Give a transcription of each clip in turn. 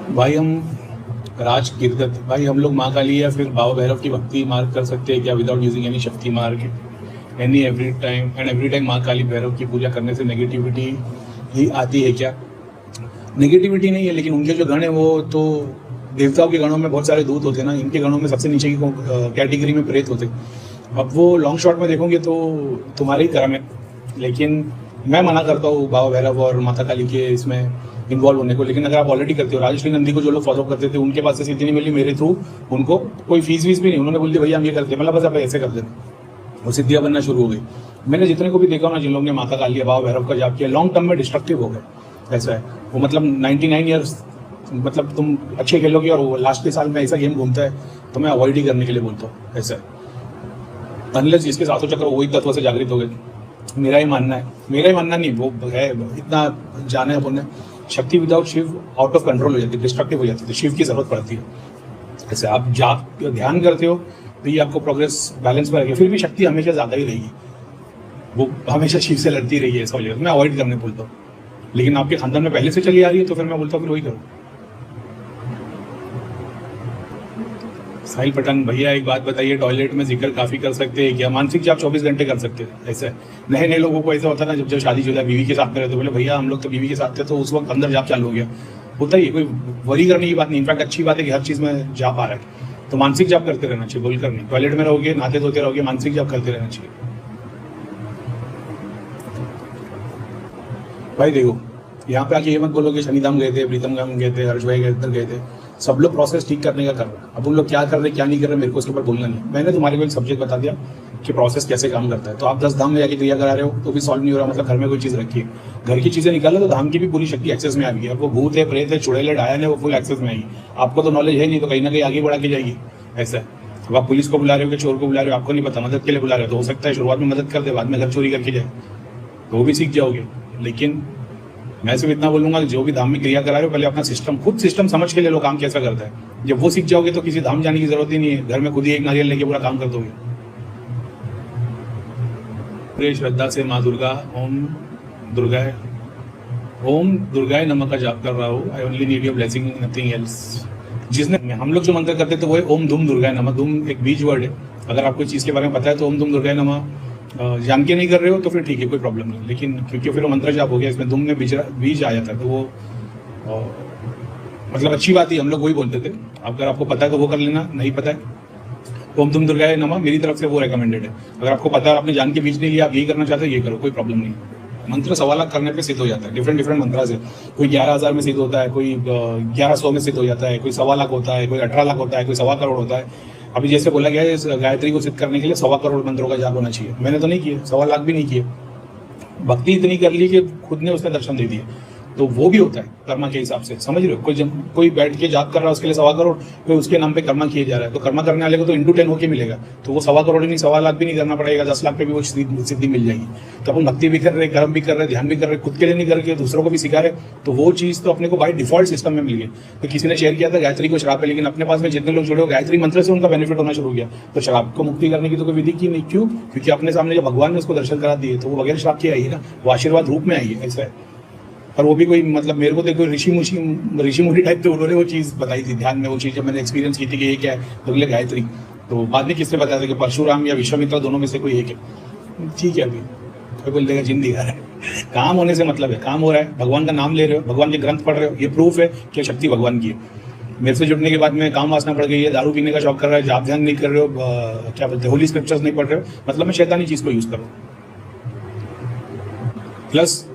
भाई हम राज कीर्तत भाई हम लोग माँ काली या फिर बाबा भैरव की भक्ति मार्ग कर सकते हैं क्या विदाउट यूजिंग एनी शक्ति मार्ग एनी एवरी टाइम माँ काली भैरव की पूजा करने से नेगेटिविटी ही आती है क्या? नेगेटिविटी नहीं है, लेकिन उनके जो गण है वो तो देवताओं के गणों में बहुत सारे दूत होते हैं ना, इनके गणों में सबसे नीचे की कैटेगरी में प्रेत होते। अब वो लॉन्ग शॉट में देखोगे तो तुम्हारे ही कर्म है, लेकिन मैं मना करता हूँ बाबा भैरव और माता काली के इसमें इन्वॉल्व होने को। लेकिन अगर आप ऑलरेडी करते हो, राजश्री नंदी को जो लोग फॉलो करते थे उनके पास से सिद्धि नहीं मिली, मेरे थ्रू उनको कोई फीस वीस भी नहीं, उन्होंने बोल दिया भैया हम ये करते हैं, मतलब बस आप ऐसे कर देते, वो सिद्धियाँ बनना शुरू हो गई। मैंने जितने को भी देखा ना, जिन लोगों ने माता काली बाबा भैरव का जाप किया, लॉन्ग टर्म में डिस्ट्रक्टिव हो गए। ऐसा है वो, मतलब 99 ईयर्स, मतलब तुम अच्छे खेलोगे और वो लास्ट के साल में ऐसा गेम घूमता है तो मैं अवॉइड ही करने के लिए बोलता हूँ। ऐसा है, अनलेस जिसके सातों चक्र वही तत्व से जागृत हो गए। मेरा ही मानना है, मेरा ही मानना नहीं, वो है इतना जाने अपन ने, Shakti without Shiva out of control हो जाती है, डिस्ट्रक्टिव हो जाती है, तो शिव की जरूरत पड़ती है। ऐसे आप जाप ध्यान करते हो तो ये आपको प्रोग्रेस बैलेंस में रखेगी, फिर भी शक्ति हमेशा ज़्यादा ही रहेगी, वो हमेशा शिव से लड़ती रही है, ऐसा हो जाएगा। मैं अवॉइड करने बोलता हूँ, लेकिन आपके खानदान में पहले से चली आ रही है तो फिर मैं बोलता हूँ फिर वही करो। साहिल पठान भैया एक बात बताइए, टॉयलेट में जिक्र काफ़ी कर सकते हैं क्या? मानसिक जाप 24 घंटे कर सकते हैं। ऐसे नए नए लोगों को ऐसा होता है ना, जब शादीशुदा बीवी के साथ में रहते, बोले भैया हम लोग तो बीवी के साथ थे तो उस वक्त अंदर जाप चालू हो गया। होता ही, कोई वरी करने की बात नहीं, इनफैक्ट अच्छी बात है कि हर चीज़ में जाप आ रहा है, तो मानसिक जाप करते रहना चाहिए, बोलकर नहीं। टॉयलेट में रहोगे, नहाते धोते रहोगे, मानसिक जाप करते रहना चाहिए। भाई देखो, यहाँ पे आके ये मत बोलो कि शनिधाम गए थे, प्रीतम धाम गए थे, हर्ष भाई गए थे, सब लोग प्रोसेस ठीक करने का कर रहे हैं। अब उन लोग क्या कर रहे क्या नहीं कर रहे मेरे को उसके ऊपर बोलना नहीं। मैंने तुम्हारे को एक सब्जेक्ट बता दिया कि प्रोसेस कैसे काम करता है, तो आप 10 धाम में जाके क्रिया करा रहे हो तो भी सॉल्व नहीं हो रहा, मतलब घर में कोई चीज़ रखी है, घर की चीज़ें निकालो तो धाम की भी पूरी शक्ति एक्सेस में आ गई। अब वो भूत है, प्रेत है, चुड़ैल है, डायन है, वो फुल एक्सेस में आएगी। आपको तो नॉलेज है नहीं, तो कहीं ना कहीं आगे बढ़ा के जाएगी। ऐसा है, अब आप पुलिस को बुला रहे हो कि चोर को बुला रहे हो, आपको नहीं पता, मदद के लिए बुला रहे हो, तो हो सकता है शुरुआत में मदद कर दे, बाद में घर चोरी करके जाए, तो वो भी सीख जाओगे। लेकिन मैं सिर्फ इतना बोलूंगा कि जो भी धाम में क्रिया करा रहे हो, पहले अपना सिस्टम, खुद सिस्टम समझ के ले लो काम कैसा करता है। जब वो सीख जाओगे तो किसी धाम जाने की जरूरत ही नहीं है, घर में खुद ही एक नारियल लेके पूरा काम कर दोगे। पूरे श्रद्धा से माँ दुर्गा ओम दुर्गाय नमः का जाप कर रहा हूँ। I only need your blessing, nothing else. जिसने हम लोग जो मंत्र करते थे वो है ओम धूम दुर्गाय नमः। धूम एक बीज वर्ड है, अगर आपको चीज़ के बारे में पता है तो ओम धूम दुर्गाय नमः जान के नहीं कर रहे हो तो फिर ठीक है, कोई प्रॉब्लम नहीं। लेकिन क्योंकि फिर वो मंत्र जाप हो गया, इसमें धूम में बीज आ जाता है, तो वो मतलब अच्छी बात ही, हम लोग वही बोलते थे। अगर आपको पता है तो वो कर लेना, नहीं पता है ओम धूम दुर्गाय नमः मेरी तरफ से वो रिकमेंडेड है। अगर आपको पता है आपने जान के बीज नहीं लिया, आप यही करना चाहते हो ये करो, कोई प्रॉब्लम नहीं। मंत्र 1.25 लाख करने पे सिद्ध हो जाता है, डिफरेंट मंत्रा से। कोई 11,000 में सिद्ध होता है, कोई 1100 में सिद्ध हो जाता है, कोई 1.25 लाख होता है, कोई 18 लाख होता है, कोई 1.25 करोड़ होता है। अभी जैसे बोला गया है गायत्री को सिद्ध करने के लिए 1.25 करोड़ मंत्रों का जाप होना चाहिए। मैंने तो नहीं किए, 1.25 लाख भी नहीं किए, भक्ति इतनी कर ली कि खुद ने उसने दर्शन दे दिए, तो वो भी होता है कर्मा के हिसाब से, समझ रहे हो। कोई बैठ के जाप कर रहा है उसके लिए 1.25 करोड़, कोई उसके नाम पे कर्मा किए जा रहा है, तो कर्मा करने वाले को तो इंटू 10 होके मिलेगा, तो वो 1.25 करोड़ नहीं 1.25 लाख भी नहीं करना पड़ेगा, 10 लाख पे भी वो सिद्धि मिल जाएगी। तो अपन भक्ति भी कर रहे, कर्म भी कर रहे, ध्यान भी कर रहे, खुद के लिए नहीं करके दूसरों को भी सिखा रहे, तो वो चीज़ तो अपने को बाई डिफॉल्ट सिस्टम में मिल गई। तो किसी ने शेयर किया था गायत्री को श्राप है, लेकिन अपने पास में जितने लोग जुड़े हो गायत्री मंत्र से उनका बेनिफिट होना शुरू हो गया, तो श्राप को मुक्ति करने की तो कोई विधि की नहीं। क्यों? क्योंकि अपने सामने जब भगवान ने उसको दर्शन करा दिए तो वो बगैर श्राप के आई है ना, वो आशीर्वाद रूप में आई है। ऐसा है, और वो भी कोई मतलब मेरे को तो कोई ऋषि मुनि टाइप पे उन्होंने वो चीज़ बताई थी ध्यान में, वो चीज़ जब मैंने एक्सपीरियंस की थी कि ये क्या है, तो बोले गायत्री। तो बाद में किसने बताया था कि परशुराम या विश्वामित्र दोनों में से कोई एक है। ठीक है, अभी कोई बोल देगा जिन दिखा रहा है, काम होने से मतलब है, काम हो रहा है, भगवान का नाम ले रहे हो, भगवान के ग्रंथ पढ़ रहे हो, ये प्रूफ है कि शक्ति भगवान की है। मेरे से जुड़ने के बाद में काम वासना पड़ गई है, दारू पीने का शौक कर रहा है, जाप ध्यान नहीं कर रहे हो, क्या बोलते हैं होली स्क्रिप्चर्स नहीं पढ़ रहे हो, मतलब मैं शैतानी चीज़ को यूज़ करूँ। प्लस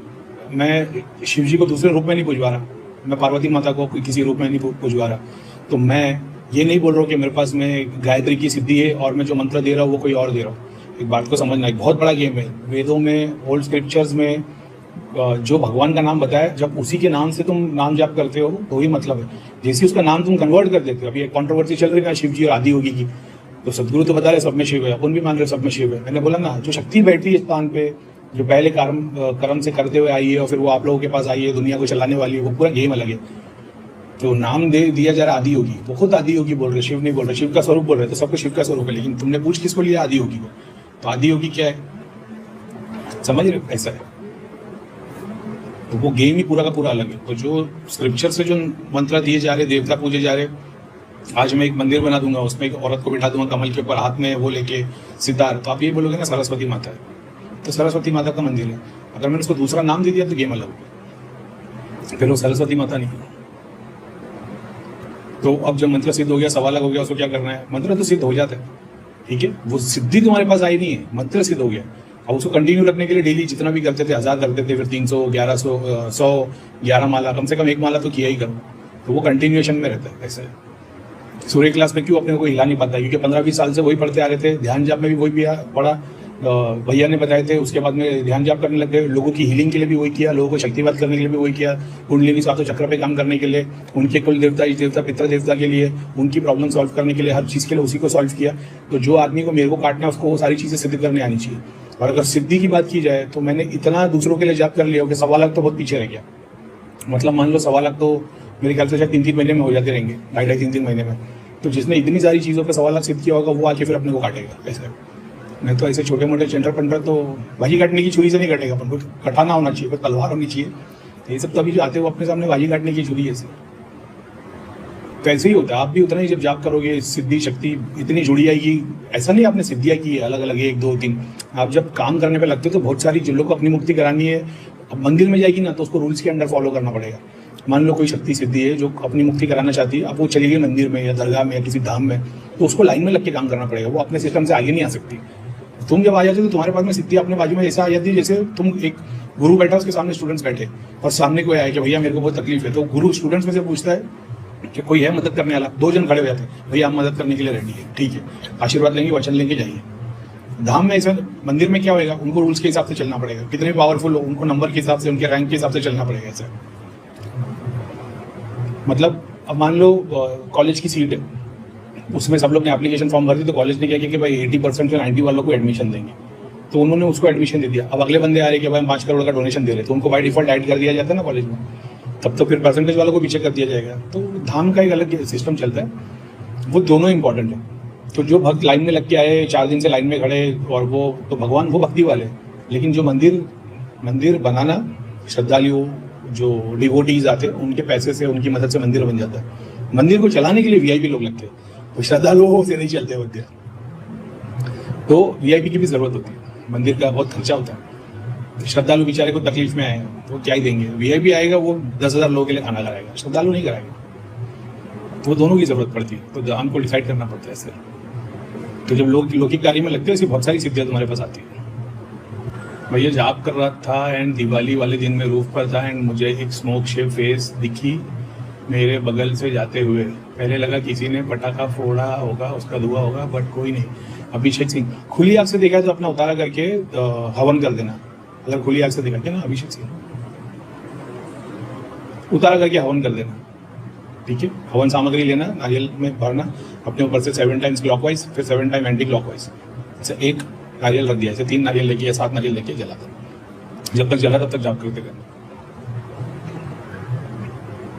मैं शिव जी को दूसरे रूप में नहीं पुजवा रहा, मैं पार्वती माता को किसी रूप में नहीं पुजवा रहा, तो मैं ये नहीं बोल रहा हूँ कि मेरे पास में गायत्री की सिद्धि है और मैं जो मंत्र दे रहा हूँ वो कोई और दे रहा हूँ। एक बात को समझना, एक बहुत बड़ा गेम है। वेदों में, ओल्ड स्क्रिप्चर्स में जो भगवान का नाम बताया, जब उसी के नाम से तुम नाम जाप करते हो तो ही मतलब है। जैसे उसका नाम तुम कन्वर्ट कर देते हो, अभी एक कॉन्ट्रोवर्सी चल रही है शिव जी और आदि योगी की, तो सदगुरु तो बता रहे सब में शिव है, अपन भी मान रहे सब में शिव है। मैंने बोला ना, जो शक्ति बैठी है स्थान पे, जो पहले कर्म से करते हुए आई है और फिर वो आप लोगों के पास आई है, दुनिया को चलाने वाली है, वो पूरा गेम अलग है। तो नाम दे दिया जा रहा आदि योगी, वो खुद आदि योगी बोल रहे, शिव नहीं बोल रहे, शिव का स्वरूप बोल रहे, तो सबको शिव का स्वरूप है। लेकिन तुमने पूछ किसको लिया आदि योगी को, तो आदि योगी क्या है, समझ रहे? ऐसा है। तो वो गेम ही पूरा का पूरा अलग है। तो जो स्क्रिप्चर से जो मंत्र दिए जा रहे, देवता पूजे जा रहे, आज मैं एक मंदिर बना दूंगा, उसमें एक औरत को बिठा दूंगा कमल के ऊपर, हाथ में वो लेके सितार, तो आप ये बोलोगे ना सरस्वती माता है, तो सरस्वती माता का मंदिर है। अगर मैंने उसको दूसरा नाम दे दिया तो गेम अलग हो, फिर वो सरस्वती माता नहीं। तो अब जब मंत्र सिद्ध हो गया, सवा लाख हो गया, उसको क्या करना है? मंत्र तो सिद्ध हो जाता है, ठीक है, वो सिद्धि तुम्हारे पास आई नहीं है, मंत्र सिद्ध हो गया। अब उसको कंटिन्यू रखने के लिए डेली जितना भी करते थे, 1000 करते थे, फिर 300, 1100, 100, 11 माला, कम से कम 1 माला तो किया ही करो, तो वो कंटिन्यूएशन में रहता है। ऐसा सूर्य क्लास में क्यों अपने को हिला नहीं पाता? क्योंकि 15-20 साल से वही पढ़ते आ रहे थे, ध्यान जाप में भी वही पढ़ा, भैया ने बताए थे, उसके बाद में ध्यान जाप करने लग गए, लोगों की हीलिंग के लिए भी वही किया, लोगों को शक्तिवाद करने के लिए भी वही किया, कुंडलिनी सातों चक्र पे काम करने के लिए, उनके कुल देवता, इष्ट देवता, पितृ देवता के लिए, उनकी प्रॉब्लम सॉल्व करने के लिए, हर चीज़ के लिए उसी को सॉल्व किया। तो जो आदमी को मेरे को काटना है, उसको वो सारी चीज़ें सिद्ध करने आनी चाहिए। और अगर सिद्धि की बात की जाए तो मैंने इतना दूसरों के लिए जाप कर लिया कि 1.25 लाख तो बहुत पीछे रह गया। मतलब मान लो 1.25 लाख तो मेरे ख्याल से शायद 3-3 महीने में हो जाते रहेंगे, 2.5-3 महीने में। तो जिसने इतनी सारी चीज़ों पे 1.25 लाख सिद्ध किया होगा, वो आके फिर अपने को काटेगा। ऐसे नहीं तो ऐसे छोटे मोटे चेंटर पंटर तो भाजी काटने की छुरी से नहीं कटेगा, अपन को कटाना होना चाहिए, तलवार होनी चाहिए। ये सब तो अभी जो आते हो अपने सामने भाजी काटने की छुरी ऐसे, तो ऐसे ही होता है। आप भी उतना ही जब जाप करोगे, सिद्धि शक्ति इतनी जुड़ी आएगी। ऐसा नहीं आपने सिद्धियाँ की है अलग अलग 1, 2, 3, आप जब काम करने पे लगते हो तो बहुत सारी जिलों को अपनी मुक्ति करानी है। अब मंदिर में जाएगी ना तो उसको रूल्स के अंडर फॉलो करना पड़ेगा। मान लो कोई शक्ति सिद्धि है जो अपनी मुक्ति कराना चाहती है, अब वो चली गई मंदिर में या दरगाह में या किसी धाम में, तो उसको लाइन में लग के काम करना पड़ेगा, वो अपने सिस्टम से आगे नहीं आ सकती। तुम जब आ जाते हो तो तुम्हारे पास में सिद्धि अपने बाजू में ऐसा आ जाती है जैसे तुम एक गुरु बैठा, उसके सामने स्टूडेंट्स बैठे और सामने कोई आया कि भैया मेरे को बहुत तकलीफ है, तो गुरु स्टूडेंट्स में से पूछता है कि कोई है मदद करने वाला? 2 जन खड़े हुए थे, भैया हम मदद करने के लिए रेडी है, ठीक है, आशीर्वाद लेंगे, वचन लेंगे, जाइए। धाम में ऐसा, मंदिर में क्या होएगा? उनको रूल्स के हिसाब से चलना पड़ेगा, कितने पावरफुल हो उनको नंबर के हिसाब से, उनके रैंक के हिसाब से चलना पड़ेगा। ऐसा मतलब अब मान लो कॉलेज की सीट है, उसमें सब लोग ने एप्लीकेशन फॉर्म भर दी, तो कॉलेज ने क्या किया कि भाई 80% से 90 वालों को एडमिशन देंगे, तो उन्होंने उसको एडमिशन दे दिया। अब अगले बंदे आ रहे कि भाई 5 करोड़ का डोनेशन दे रहे, तो उनको बाय डिफॉल्ट ऐड कर दिया जाता है ना कॉलेज में, तब तो फिर परसेंटेज वालों को पीछे कर दिया जाएगा। तो धाम का एक अलग सिस्टम चलता है, वो दोनों इंपॉर्टेंट है। तो जो भक्त लाइन में लग के आए, 4 दिन से लाइन में खड़े, और वो तो भगवान वो भक्ति वाले, लेकिन जो मंदिर बनाना, श्रद्धालुओं जो डिवोटीज आते हैं उनके पैसे से, उनकी मदद से मंदिर बन जाता है। मंदिर को चलाने के लिए वीआईपी लोग लगते हैं, तो श्रद्धालुओं से नहीं चलते मंदिर, तो वीआईपी की भी जरूरत होती है। मंदिर का बहुत खर्चा होता है, श्रद्धालु बेचारे को तकलीफ में आए तो क्या ही देंगे? वीआईपी आएगा वो 10,000 लोगों के लिए खाना कराएगा, श्रद्धालु नहीं कराएगा। तो दोनों की जरूरत पड़ती है, तो हमको डिसाइड करना पड़ता है ऐसे। तो जब लोग लौकिक कार्य में लगते हैं, ऐसी बहुत सारी सिद्धियाँ तुम्हारे पास आती है। भैया जाप कर रहा था एंड दिवाली वाले दिन में रूफ पर था एंड मुझे एक स्मोक शेप फेस दिखी मेरे बगल से जाते हुए। पहले लगा किसी ने पटाखा फोड़ा होगा, उसका धुआं होगा, बट कोई नहीं। अभिषेक सिंह, खुली आग से देखा है तो अपना उतारा करके हवन कर देना। अगर खुली आग से देखा क्या ना, अभिषेक सिंह, उतारा करके हवन कर देना, ठीक है। हवन सामग्री लेना, नारियल में भरना, अपने ऊपर से 7 टाइम्स क्लॉकवाइज, फिर 7 टाइम एंटी क्लॉकवाइज। ऐसे 1 नारियल रख दिया, ऐसे 3 नारियल लेके या 7 नारियल लेके जला दो, जब तक जला तब तक जाप करते करना।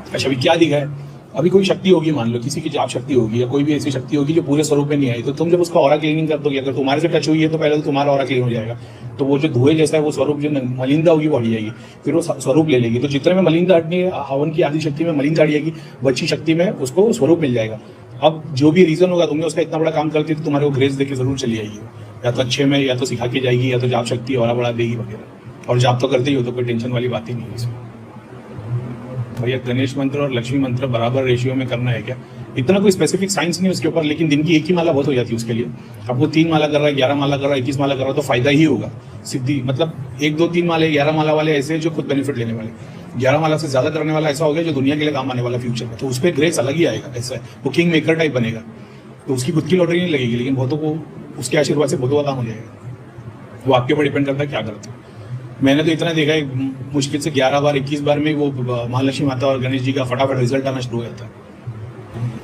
अच्छा अभी क्या दिखा है? अभी कोई शक्ति होगी, मान लो किसी की जाप शक्ति होगी या कोई भी ऐसी शक्ति होगी जो पूरे स्वरूप में नहीं आई, तो तुम जब उसका ऑरा क्लीनिंग कर दोगे, अगर तुम्हारे से टच हुई है तो पहले तो तुम्हारा ऑरा क्लीन हो जाएगा, तो वो जो धुएं जैसा है वो स्वरूप, जो मलिनता होगी वो हट जाएगी, फिर वो स्वरूप ले लेगी। तो जितने में मलिनता हटनी है, हवन की आदि शक्ति में मलिनता हट जाएगी, बच्ची शक्ति में उसको स्वरूप मिल जाएगा। अब जो भी रीजन होगा, तुमने उसका इतना बड़ा काम करती तो तुम्हारे को ग्रेस देके जरूर चली आएगी, या तो अच्छे में, या तो सिखा के जाएगी, या तो जाप शक्ति और बढ़ा देगी वगैरह। और जाप तो करते ही हो तो कोई टेंशन वाली बात ही नहीं है इसमें। भैया गणेश मंत्र और लक्ष्मी मंत्र बराबर रेशियो में करना है क्या? इतना कोई स्पेसिफिक साइंस नहीं है उसके ऊपर, लेकिन दिन की 1 ही माला बहुत हो जाती है उसके लिए। अब वो 3 माला कर रहा है, 11 माला कर रहा है, 21 माला कर रहा है, तो फायदा ही होगा सिद्धि। मतलब 1, 2, 3 माले, 11 माला वाले ऐसे जो खुद बेनिफिट लेने वाले, 11 माला से ज्यादा करने वाला ऐसा हो गया जो दुनिया के लिए काम आने वाला फ्यूचर में, तो उस पर ग्रेस अलग ही आएगा। ऐसा है वो किंग मेकर टाइप बनेगा, तो उसकी खुद की लॉटरी नहीं लगेगी, लेकिन बहुतों को उसके आशीर्वाद से बहुतों का काम हो जाएगा। वो आपके ऊपर डिपेंड करता है क्या करते हो। मैंने तो इतना देखा है, मुश्किल से 11 बार 21 बार में वो महालक्ष्मी माता और गणेश जी का फटाफट रिजल्ट आना शुरू हो जाता है।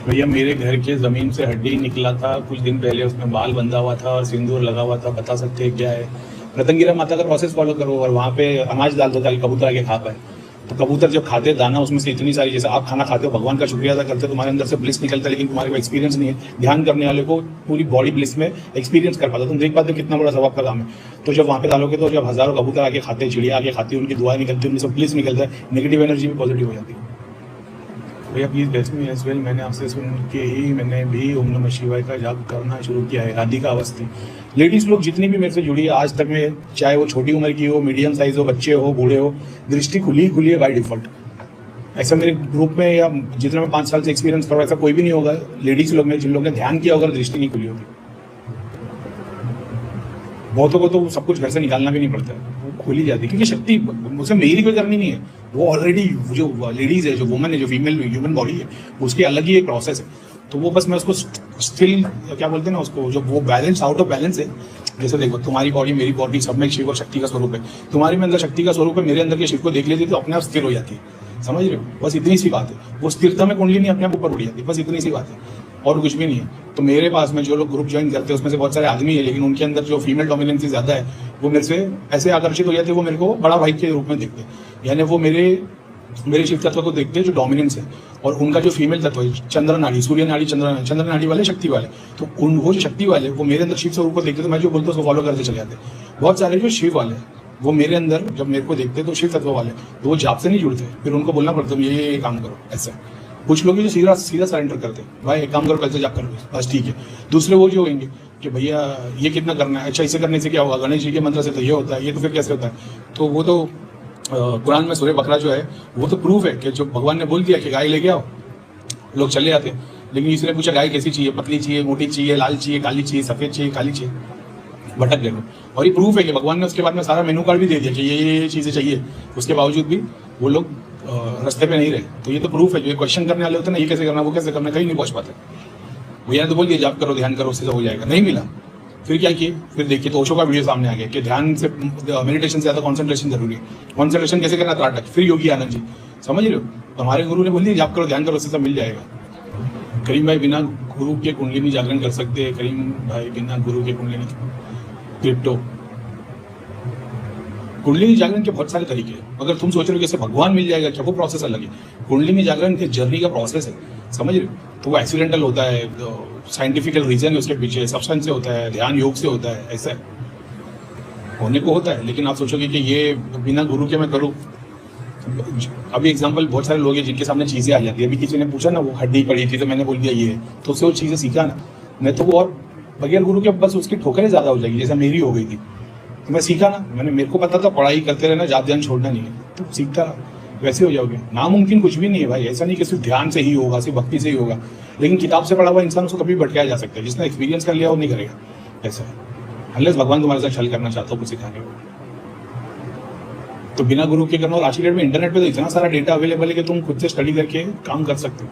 भैया मेरे घर के जमीन से हड्डी निकला था कुछ दिन पहले, उसमें बाल बंधा हुआ था और सिंदूर लगा हुआ था, बता सकते हैं क्या है? रतनगिरा माता का प्रोसेस फॉलो करो और वहाँ पे अनाज डाल दो ताकि कबूतर आके खा पाए। तो कबूतर जब खाते हैं दाना, उसमें से इतनी सारी, जैसे आप खाना खाते हो, भगवान का शुक्रिया अदा करते हो, तुम्हारे अंदर से ब्लिस निकलता है, लेकिन तुम्हारे को एक्सपीरियंस नहीं है। ध्यान करने वाले को पूरी बॉडी ब्लिस में एक्सपीरियंस कर पाता। तुम देख पाते हो कितना बड़ा सवाब का काम है। तो जब वहाँ पे डालोगे, तो जब हज़ारों कबूतर आके खाते हैं, चिड़िया आके खाती है, उनकी दुआएं निकलती है, उनमें से ब्लिस निकलता है, नेगेटिव एनर्जी भी पॉजिटिव हो जाती है। भैया please best me as well, मैंने आपसे सुन के ही मैंने भी ओम नमः शिवाय का जाप करना शुरू किया है। राधिका अवस्थी। लेडीज़ लोग जितनी भी मेरे से जुड़ी है आज तक में, चाहे वो छोटी उम्र की हो, मीडियम साइज हो, बच्चे हो, बूढ़े हो, दृष्टि खुली है बाय डिफॉल्ट। ऐसा मेरे ग्रुप में या जितना मैं 5 साल से एक्सपीरियंस कर रहा हूँ, ऐसा कोई भी नहीं होगा लेडीज़ लोग में जिन लोगों ने ध्यान किया होगा, दृष्टि नहीं खुली होगी। बहुतों को तो सब कुछ घर से निकालना भी नहीं पड़ता है, वो खुली जाती है, क्योंकि शक्ति मुझसे मेरी कोई करनी नहीं है। वो ऑलरेडी जो लेडीज़ है, जो वुमन है, जो फीमेल ह्यूमन बॉडी है, उसकी अलग ही एक प्रोसेस है। तो वो बस मैं उसको स्टिल क्या बोलते हैं ना, उसको जो वो बैलेंस, आउट ऑफ बैलेंस है। जैसे देखो, तुम्हारी बॉडी, मेरी बॉडी, सब में शिव और शक्ति का स्वरूप है। तुम्हारे में अंदर शक्ति का स्वरूप है, मेरे अंदर के शिव को देख लेती तो अपने आप स्थिर हो जाती है। समझ रहे हो? बस इतनी सी बात है। वो स्थिरता में कुंडली नहीं अपने आप ऊपर उड़ जाती, बस इतनी सी बात है, और कुछ भी नहीं है। तो मेरे पास में जो लोग ग्रुप ज्वाइन करते हैं, उसमें से बहुत सारे आदमी है, लेकिन उनके अंदर जो फीमेल डोमिनेंसी ज़्यादा है, वो मेरे से ऐसे आकर्षित हो जाते हैं, वो मेरे को बड़ा भाई के रूप में देखते हैं। यानी वो मेरे शिव तत्व को देखते हैं जो डोमिनेंस है, और उनका जो फीमेल तत्व है, चंद्र नाड़ी, सूर्य नाड़ी, चंद्र नाड़ी वाले, शक्ति वाले, तो वो जो शक्ति वाले, वो मेरे अंदर शिव स्वरूप को देखते, तो मैं जो बोलता हूँ उसको फॉलो करते चले जाते। बहुत सारे जो शिव वाले, वो मेरे अंदर जब मेरे को देखते तो शिव तत्व वाले, तो वो जाप से नहीं जुड़ते, फिर उनको बोलना पड़ता है ये काम करो ऐसा। कुछ लोग जो सीधा सरेंडर करते हैं, भाई एक काम करो, कल से जाप कर लो, बस ठीक है। दूसरे वो जो होंगे कि भैया ये कितना करना है, अच्छा इसे करने से क्या होगा, गणेश जी के मंत्र से तो ये होता है, ये तो फिर कैसे होता है। तो वो तो कुरान में सूरह बकरा जो है, वो तो प्रूफ है कि जो भगवान ने बोल दिया कि गाय लेके आओ, लोग चले आते हैं। लेकिन इसने पूछा गाय कैसी चाहिए, पतली चाहिए, मोटी चाहिए, लाल चाहिए, काली चाहिए, सफेद चाहिए, काली चाहिए, भटक गए। और ये प्रूफ है कि भगवान ने उसके बाद में सारा मेनू कार्ड भी दे दिया कि ये चीज़ें चाहिए, उसके बावजूद भी वो लोग रास्ते पे नहीं रहे। तो ये तो प्रूफ है। जो क्वेश्चन करने वाले होते हैं ना, ये कैसे करना, वो कैसे करना, कहीं नहीं पहुंच पाते। भैया ने तो बोल दिया जाप करो, ध्यान करो, उससे हो जाएगा, नहीं मिला। फिर क्या किए, फिर देखिए तो ओशो का वीडियो सामने आ गया कि ध्यान से, मेडिटेशन से ज़्यादा कॉन्सेंट्रेशन जरूरी है। कॉन्सेंट्रेशन कैसे करना, त्राटक। फिर योगी आनंद जी, समझ रहे हो, हमारे गुरु ने बोल दिया जाप करो, ध्यान करो, उससे सब मिल जाएगा। करीम भाई बिना गुरु के कुंडलिनी जागरण कर सकते हैं? करीम भाई बिना गुरु के कुंडलिनी क्रिप्टो कुंडलिनी जागरण के बहुत सारे तरीके हैं। अगर तुम सोच रहे हो कि भगवान मिल जाएगा क्या, वो प्रोसेस अलग है। कुंडलिनी जागरण के जर्नी का प्रोसेस है, समझ रहे हो। तो वो एक्सीडेंटल होता है, साइंटिफिकल रीजन है उसके पीछे, सब्सटेंस से होता है, ध्यान योग से होता है, ऐसा होने को होता है। लेकिन आप सोचोगे कि ये बिना गुरु के मैं करूँ। अभी एग्जाम्पल बहुत सारे लोग हैं जिनके सामने चीज़ें आ जाती है। अभी किसी ने पूछा ना, वो हड्डी पड़ी थी तो मैंने बोल दिया ये है, तो उससे वो चीज़ें सीखा ना। नहीं तो वो और बगैर गुरु के बस उसकी ठोकरें ज़्यादा हो जाएगी, जैसे मेरी हो गई थी। तो मैं सीखा ना, मेरे को पता था पढ़ाई करते रहना, जाप ध्यान छोड़ना नहीं है, तो सीखता वैसे हो जाओगे। नामुमकिन कुछ भी नहीं है भाई, ऐसा नहीं कि सिर्फ ध्यान से ही होगा, सिर्फ भक्ति से ही होगा। लेकिन किताब से पढ़ा हुआ इंसान उसको कभी भटकाया जा सकता है, जिसने एक्सपीरियंस कर लिया वो नहीं करेगा ऐसा है, अनलेस भगवान तुम्हारे साथ छल करना चाहता हो कुछ सिखाने को। तो बिना गुरु के करना। और आज की डेट में इंटरनेट पे तो इतना सारा डेटा अवेलेबल है कि तुम खुद से स्टडी करके काम कर सकते हो।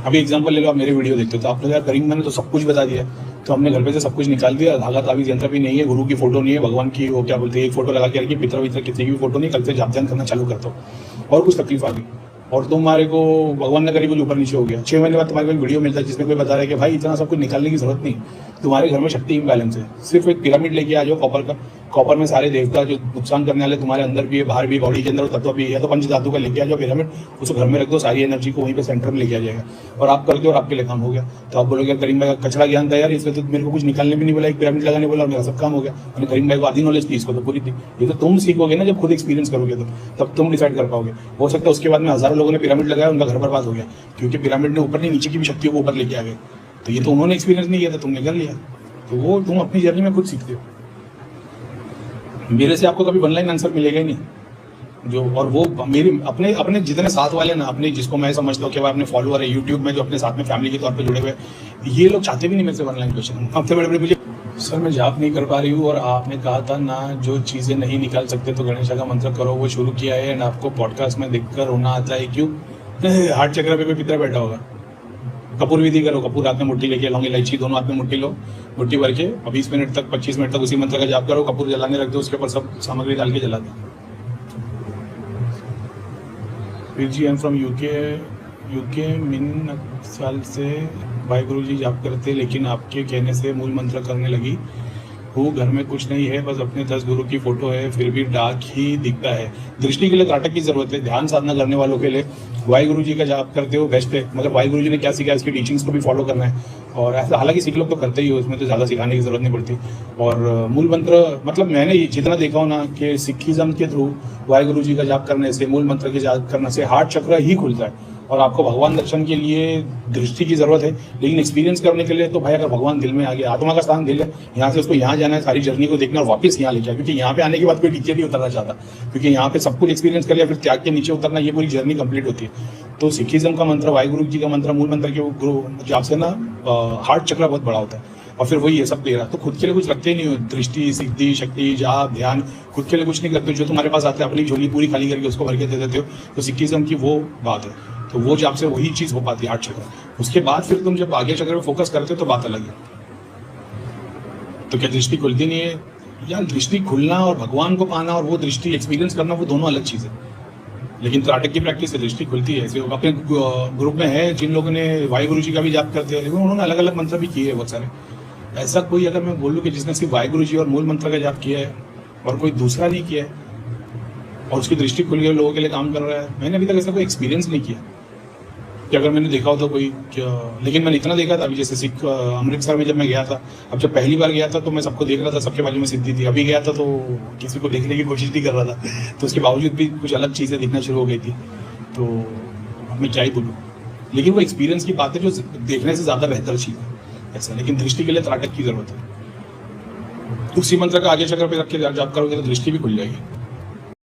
अभी एग्जांपल ले लो, आप मेरे वीडियो देखते हो तो आपने यार करीम मैंने तो सब कुछ बता दिया, तो हमने घर पे से सब कुछ निकाल दिया, धागा ताबीज यंत्र भी नहीं है, गुरु की फोटो नहीं है, भगवान की वो क्या बोलते हैं एक फोटो लगा के रखी, पितर वितर किसी की भी फोटो नहीं, कल से जाप ध्यान करना चालू करता हूँ, और कुछ तकलीफ आ गई और तुम्हारे को भगवान ने करीब कुछ ऊपर नीचे हो गया, 6 महीने बाद तुम्हारे को वीडियो मिलता है जिसमें कोई बता रहा है कि भाई इतना सब कुछ निकालने की जरूरत नहीं, तुम्हारे घर में शक्ति इम्बैलेंस है, सिर्फ एक पिरामिड लेके आ जाओ कॉपर का, कॉपर में सारे देवता जो नुकसान करने वाले तुम्हारे अंदर भी है, बाहर भी, बॉडी के अंदर तत्व भी है, या तो पंच धातु का लेके आ जाओ पिरामिड, उसको घर में रख दो, सारी एनर्जी को वहीं पे सेंटर में लेके आ जाएगा और आप करते हो और आपके लिए काम हो गया। तो आप बोलोगे करीम भाई का कचरा ज्ञान था यार, इसलिए तो मेरे को कुछ निकालने भी नहीं बोला, एक पिरामिड लगाने बोला, मेरा सब काम हो गया। मैंने करीम भाई को आधी नॉलेज थी, इसको तो पूरी थी। ये तो तुम सीखोगे ना, जब खुद एक्सपीरियंस करोगे तो तब तुम डिसाइड कर पाओगे। हो सकता है उसके बाद में हजारों लोगों ने पिरामिड लगाया, उनका घर बर्बाद हो गया, क्योंकि पिरामिड ने ऊपर नहीं नीचे की भी शक्तियों को ऊपर लेके आ गए। तो ये तो उन्होंने एक्सपीरियंस नहीं किया था, तुमने कर लिया। तो वो तुम अपनी जर्नी में खुद सीखते हो, मेरे से आपको कभी वन लाइन आंसर मिलेगा ही नहीं। जो और वो मेरे अपने जितने साथ वाले ना, अपने जिसको मैं समझता हूँ कि अपने फॉलोअर है यूट्यूब में, जो अपने साथ में फैमिली के तौर पे जुड़े हुए, ये लोग चाहते भी नहीं मेरे से वन लाइन क्वेश्चन। सबसे बड़े मुझे सर मैं जाप नहीं कर पा रही हूँ और आपने कहा था ना जो चीज़ें नहीं निकाल सकते तो गणेश का मंत्र करो, वो शुरू किया है एंड आपको पॉडकास्ट में देखकर रोना आता है, क्यों? हार्ट चक्र पे कोई पितर बैठा होगा। कपूर विधि करो, कपूर हाथ में मुट्ठी लेके, लौंग इलायची दोनों हाथ में मुट्ठी लो, मुट्ठी भर के 20 मिनट तक 25 मिनट तक उसी मंत्र का जाप करो, कपूर जलाने रख दो, उसके ऊपर सब सामग्री डाल के जला दो। फिर जी आई एम फ्रॉम यूके मिन साल से भाई गुरु जी जाप करते, लेकिन आपके कहने से मूल मंत्र करने लगी, हूँ, घर में कुछ नहीं है, बस अपने 10 गुरु की फोटो है, फिर भी डार्क ही दिखता है। दृष्टि के लिए त्राटक की जरूरत है। ध्यान साधना करने वालों के लिए वाहिगुरु जी का जाप करते हो बेस्ट है। मतलब वाहिगुरु जी ने क्या सीखा, इसकी टीचिंग्स को भी फॉलो करना है। और ऐसा हालांकि सीख लोग तो करते ही हो, इसमें तो ज़्यादा सिखाने की जरूरत नहीं पड़ती। और मूल मंत्र, मतलब मैंने जितना देखा हो ना कि सिखिज्म के थ्रू वाहिगुरु जी का जाप करने से, मूल मंत्र के जाप करने से हार्ट चक्र ही खुलता है। और आपको भगवान दर्शन के लिए दृष्टि की जरूरत है, लेकिन एक्सपीरियंस करने के लिए तो भाई अगर भगवान दिल में आ गया, आत्मा का स्थान दिल है, यहाँ से उसको यहाँ जाना है, सारी जर्नी को देखना और वापस यहाँ लेके आया। क्योंकि यहाँ पे आने के बाद कोई नीचे नहीं उतरना चाहता, क्योंकि यहाँ पे सब कुछ एक्सपीरियंस कर लिया, फिर त्याग के नीचे उतरना, ये पूरी जर्नी कंप्लीट होती है। तो सिखिज्म का मंत्र, वाहिगुरु जी का मंत्र, मूल मंत्र के गुरु जाप से ना हार्ट चक्र बहुत बड़ा होता है। और फिर वही है, सब दे रहा। तो खुद के लिए कुछ रखते ही नहीं हो, दृष्टि, सिद्धि, शक्ति, जाप, ध्यान, खुद के लिए कुछ नहीं करते। जो तुम्हारे पास आता है अपनी झोली पूरी खाली करके उसको भर के दे देते हो। तो सिखिज्म की वो बात है। तो वो जाप से वही चीज हो पाती है, हार्ट चक्र। उसके बाद फिर तुम जब आगे चक्र में फोकस करते हो तो बात अलग है। तो क्या दृष्टि खुलती नहीं है यार? दृष्टि खुलना और भगवान को पाना और वो दृष्टि एक्सपीरियंस करना, वो दोनों अलग चीज है। लेकिन त्राटक की प्रैक्टिस से दृष्टि खुलती है। अपने ग्रुप में है जिन लोगों ने वाहिगुरु जी का भी जाप करते हैं, लेकिन उन्होंने अलग अलग मंत्र भी किए हैं बहुत सारे। ऐसा कोई अगर मैं बोलूँ कि जिसने सिर्फ वाहिगुरु जी और मूल मंत्र का जाप किया है और कोई दूसरा नहीं किया है और उसकी दृष्टि खुल गई, लोगों के लिए काम कर रहा है, मैंने अभी तक ऐसा कोई एक्सपीरियंस नहीं किया कि अगर मैंने देखा हो तो कोई क्या। लेकिन मैंने इतना देखा था, अभी जैसे सिख अमृतसर में जब मैं गया था, अब जब पहली बार गया था तो मैं सबको देख रहा था, सबके बाजू में सिद्धि थी। अभी गया था तो किसी को देखने की कोशिश नहीं कर रहा था, तो उसके बावजूद भी कुछ अलग चीज़ें दिखना शुरू हो गई थी। तो अब मैं क्या ही बोलूँ, लेकिन वो एक्सपीरियंस की बात है जो देखने से ज़्यादा बेहतर चीज़ है ऐसा। लेकिन दृष्टि के लिए त्राटक की जरूरत है। उसी मंत्र का आगे चक्र पे रख के जाप करोगे तो दृष्टि भी खुल जाएगी।